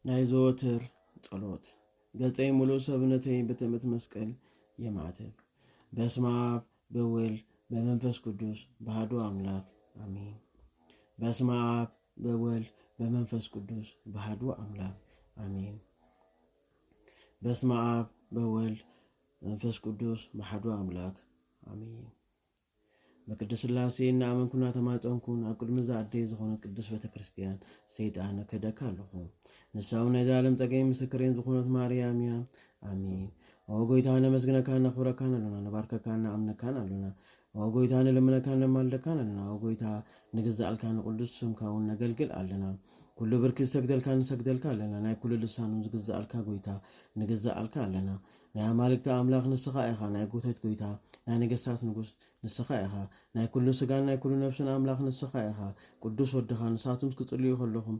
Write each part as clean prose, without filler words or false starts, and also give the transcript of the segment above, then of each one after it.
ናይዘወትር ጸሎት ገጸይ ሙሉ ሰብነተይ በትምህርት መስቀል የማዕተብ በስመ አብ በወልድ በመንፈስ ቅዱስ በአሐዱ አምላክ አሜን። በስመ አብ በወልድ በመንፈስ ቅዱስ በአሐዱ አምላክ አሜን። በስመ አብ በወልድ መንፈስ ቅዱስ በአሐዱ አምላክ አሜን። በቅድስት ሥላሴ እናመንኩና ተማጸንኩን ኣብ ቅድሚ ዝኣደይ ዝኾነ ቅዱስ ቤተክርስቲያን ሰይጣን ከደካ ኣለኹ። ንሳው ናይ ዘላለም ፀገይ ምስክሬን ዝኾነት ማርያም እያ። አሜን። ኦ ጎይታ ነመስግነካ ነኽብረካን ኣለና፣ ነባርከካን ነኣምነካን ኣለና። ኦ ጎይታ ንልምነካን ነማልደካን ኣለና። ኦ ጎይታ ንግዛእልካ ንቅዱስ ስምካ እውን ነገልግል ኣለና። ኩሉ ብርኪ ዝሰግደልካ ንሰግደልካ ኣለና። ናይ ኩሉ ልሳን ዝግዛእልካ ጎይታ ንግዛእልካ ኣለና። ናይ ኣማልክቲ ኣምላኽ ንስኻ ኢኻ። ናይ ጎተት ጎይታ ናይ ነገስታት ንጉስ ንስኻ ኢኻ። ናይ ኩሉ ስጋን ናይ ኩሉ ነፍስን ኣምላኽ ንስኻ ኢኻ። ቅዱስ ወድኻ ንሳቶም ክጽልዩ ከለኹም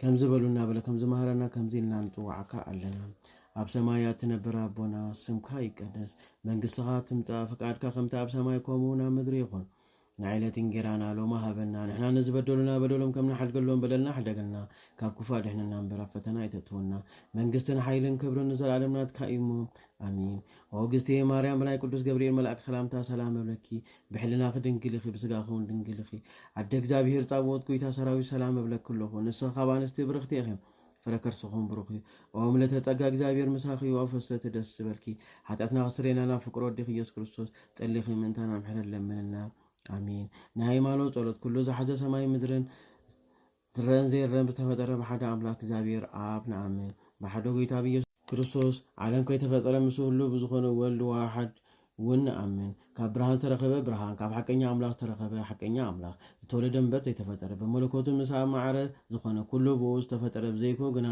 ከምዚ በሉና በለ ከምዚ ማህረና ከምዚ ኢልና ንፅዋዓካ ኣለና። ኣብ ሰማያት ትነብር ኣቦና ስምካ ይቀደስ፣ መንግስትኻ ትምጻእ፣ ፈቃድካ ከምቲ ኣብ ሰማይ ከምኡ ኣብ ምድሪ ይኹን። ንዓይነት እንጀራና ሎማ ሃበና፣ ንሕና ንዝበደሉና በደሎም ከም ንሓድገሎም በደልና ሓደገልና፣ ካብ ክፉ ኣድሕነና እምበር ኣብ ፈተና ኣይተእትወና። መንግስትን ሓይልን ክብርን ንዘላለም ናትካ እዩ እሞ ኣሚን። ኦ ግዝቴ ማርያም ብናይ ቅዱስ ገብርኤል መልኣክ ሰላምታ ሰላም እብለኪ፣ ብሕልናኺ ድንግል ኢኺ፣ ብስጋኺ እውን ድንግል ኢኺ። ኣደ እግዚኣብሔር ፃብኦት ጎይታ ሰራዊት ሰላም እብለኪ ኣለኹ። ንስኻ ካብ ኣንስቲ ብርክቲ ኢኺ፣ ፍረ ከርስኹም ብሩኽ እዩ። ኦ ምልዕተ ጸጋ እግዚኣብሔር ምሳኺ እዩ፣ ኣብ ፈሰተ ደስ ዝበልኪ። ሓጢኣትና ክስረየና ናብ ፍቅሪ ወዲኺ ኢየሱስ ክርስቶስ ጸሊኺ ምእንታና ምሕረት ለምንና አሜን። ንሃይማኖት ጸሎት ኩሉ ዝሓዘ ሰማይ ምድርን ዝረአን ዘይረአን ዝተፈጠረ ብሓደ ኣምላክ እግዚኣብሔር ኣብ ንኣምን። ብሓደ ጎይታ ብኢየሱስ ክርስቶስ ዓለም ከይተፈጠረ ምስ ሁሉ ብዝኾነ ወልድ ዋሓድ እውን ንኣምን። ካብ ብርሃን ተረኸበ ብርሃን፣ ካብ ሓቀኛ ኣምላኽ ተረኸበ ሓቀኛ ኣምላኽ፣ ዝተወለደ እምበር ዘይተፈጠረ ብመለኮቱ ምስ ኣብ ማዕረ ዝኾነ ኩሉ ብኡ ዝተፈጠረ ብዘይኮ ግና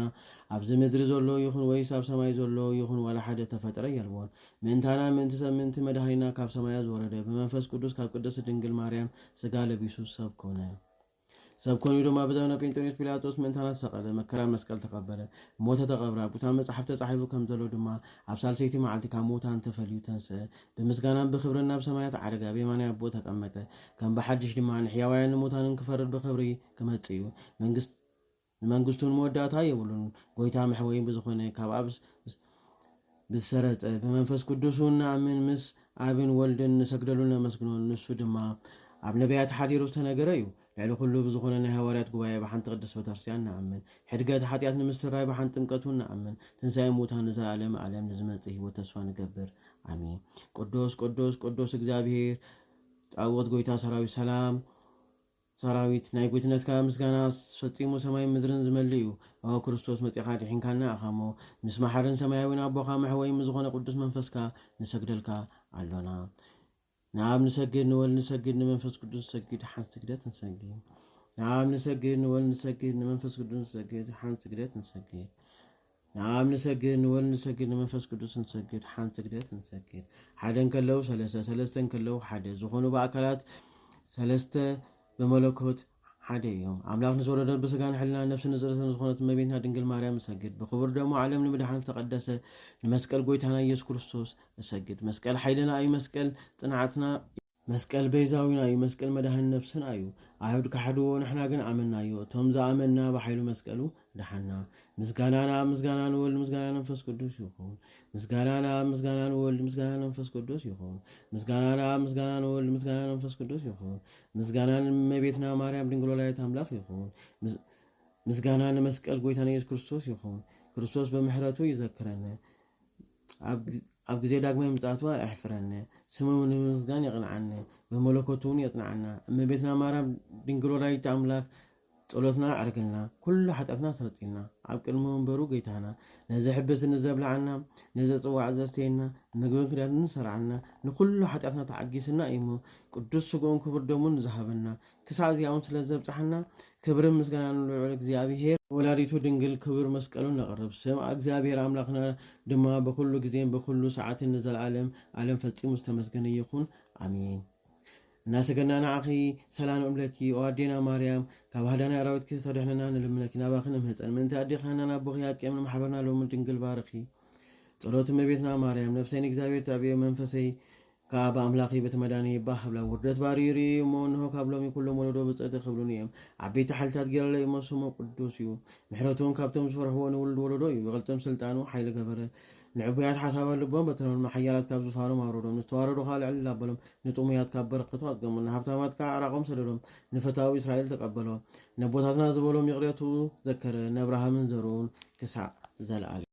ኣብዚ ምድሪ ዘሎ ይኹን ወይስ ኣብ ሰማይ ዘሎ ይኹን ዋላ ሓደ ተፈጠረ የልዎን። ምእንታና ምእንቲ ሰብ ምእንቲ መድሃኒና ካብ ሰማያ ዝወረደ ብመንፈስ ቅዱስ ካብ ቅድስት ድንግል ማርያም ስጋ ለቢሱ ሰብ ኮነ። ሰብ ኮይኑ ድማ ብዘበነ ጴንጤኖስ ጲላጦስ ምእንታና ተሰቐለ፣ መከራ መስቀል ተቐበለ፣ ሞተ ተቐብረ። ኣብ ቡታ መጽሓፍ ተጻሒፉ ከም ዘሎ ድማ ኣብ ሳልሰይቲ መዓልቲ ካብ ሙታን ተፈልዩ ተንስአ፣ ብምስጋናን ብክብርን ናብ ሰማያት ዓረገ፣ ኣብ የማናይ ኣቦ ተቐመጠ። ከም ብሓድሽ ድማ ንሕያውያን ንሙታንን ክፈርድ ብክብሪ ክመጽእ እዩ። ንመንግስቱን መወዳእታ የብሉን። ጎይታ መሕወይ ብዝኾነ ካብ ኣብ ብዝሰረፀ ብመንፈስ ቅዱስን ንኣምን፣ ምስ ኣብን ወልድን ንሰግደሉን ነመስግኖን። ንሱ ድማ ኣብ ነቢያት ሓዲሩ ዝተነገረ እዩ። ልዕሊ ኩሉ ብዝኾነ ናይ ሃዋርያት ጉባኤ ብሓንቲ ቅድስት ቤተክርስቲያን ንኣምን። ሕድገት ሓጢኣት ንምስትራይ ብሓንቲ ጥምቀቱን ንኣምን። ትንሣኤ ሙታን ንዘላለም ዓለም ንዝመጽእ ህይወት ተስፋ ንገብር ኣሜን። ቅዱስ ቅዱስ ቅዱስ እግዚአብሔር ጻብኦት ጎይታ ሰራዊት ሰላም ሰራዊት ናይ ጎይትነትካ ምስጋና ፈጺሙ ሰማይ ምድርን ዝመልእ እዩ። ኦ ክርስቶስ መጺኻ ድሒንካና ኣኻሞ ምስ መሓርን ሰማያዊን ኣቦኻ መሕወይም ዝኾነ ቅዱስ መንፈስካ ንሰግደልካ ኣሎና። ንኣብ ንሰግድ ንወልድ ንሰግድ ንመንፈስ ቅዱስ ንሰግድ ሓንቲ ስግደት ንሰግድ። ንኣብ ንሰግድ ንወልድ ንሰግድ ንመንፈስ ቅዱስ ንሰግድ ሓንቲ ስግደት ንሰግድ። ንኣብ ንሰግድ ንወልድ ንሰግድ ንመንፈስ ቅዱስ ንሰግድ ሓንቲ ስግደት ንሰግድ። ሓደ እንከለው ሰለስተ፣ ሰለስተ እንከለው ሓደ ዝኾኑ በኣካላት ሰለስተ በመለኮት ሓደ እዮም። ኣምላኽ ንዝወረደ ብስጋን ሕልና ነፍስን ንዝረሰን ዝኾነት እመቤትና ድንግል ማርያም እሰግድ። ብክቡር ደሞ ዓለም ንምድሓን ዝተቐደሰ ንመስቀል ጎይታና ኢየሱስ ክርስቶስ እሰግድ። መስቀል ሓይልና እዩ፣ መስቀል ጽንዓትና፣ መስቀል ቤዛዊና እዩ፣ መስቀል መድሃን ነፍስና እዩ። ኣይሁድ ካሕድዎ ንሕና ግን ኣመናዮ። እቶም ዝኣመና ብሓይሉ መስቀሉ ድሓና። ምስጋናና ምስጋና ንወልድ ምስጋና መንፈስ ቅዱስ ይኹን። ምስጋናና ምስጋና ንወልድ ምስጋና መንፈስ ቅዱስ ይኹን። ምስጋናና ምስጋና ንወልድ ምስጋና መንፈስ ቅዱስ ይኹን። ምስጋና ንእመቤትና ማርያም ድንግል ወላዲተ ኣምላኽ ይኹን። ምስጋና ንመስቀል ጎይታና ኢየሱስ ክርስቶስ ይኹን። ክርስቶስ ብምሕረቱ ይዘክረነ፣ ኣብ ግዜ ዳግማይ ምጽኣቱ ኣሕፍረነ። ስሙ ንምስጋን የቕንዓነ፣ ብመለኮቱ እውን የጽንዓና። እመቤትና ማርያም ድንግል ወላዲተ ኣምላኽ ጸሎትና ኣዕርግልና፣ ኩሉ ሓጢኣትና ተረጺልና ኣብ ቅድሚ ወንበሩ ጎይታና። ነዚ ሕብስ ንዘብልዓና፣ ነዚ ጽዋዕ ዘስተየና፣ ምግብን ክዳንን ንሰርዓና፣ ንኩሉ ሓጢኣትና ተዓጊስና እሞ ቅዱስ ስግኡን ክቡር ደሙን ዝሃበና፣ ክሳብ እዚኣውን ስለ ዘብፅሐና ክብርን ምስጋናን ንልዑል እግዚኣብሔር ወላዲቱ ድንግል ክብር መስቀሉን ነቕርብ። ስም እግዚኣብሔር ኣምላኽና ድማ በኩሉ ግዜን በኩሉ ሰዓትን ንዘለዓለም ዓለም ፈጺሙ ዝተመስገነ ይኹን ኣሜን። እናሰገድና ንዓኺ ሰላም እምለኪ ኦ ኣዴና ማርያም፣ ካብ ሃዳናይ ኣራዊት ከተድሕነና ንልምነኪ፣ ናባኽን እምህፀን ምእንቲ ኣዴኻና ናቦኺ ኣቅየም ንማሕበርና ሎሚ ድንግል ባርኺ። ጸሎት እመቤትና ማርያም ነፍሰይ ንእግዚኣብሔር ተዕብዮ መንፈሰይ كاب أملاقي بتمداني بحبلا وردت باريري مونه كابلهم كلهم ولدوا بصيت خبلونيهم عبيت حالتات قال لي ما سمو قدوسيو محرتون كابتم زفرحون ولد ولدوا بغلتم سلطانو حيل كبره نعبيات حساب اللبون بتنون محيالات كاب زفارو مارودهم نتواردو خالع علا بلهم نطوميات كاب برقتوات قمنا هبتامات كعراقهم سلدهم نفتاو إسرائيل تقبلوا نبوتاتنا زبولهم يغريتو ذكر نبرها من زرون كسع زلال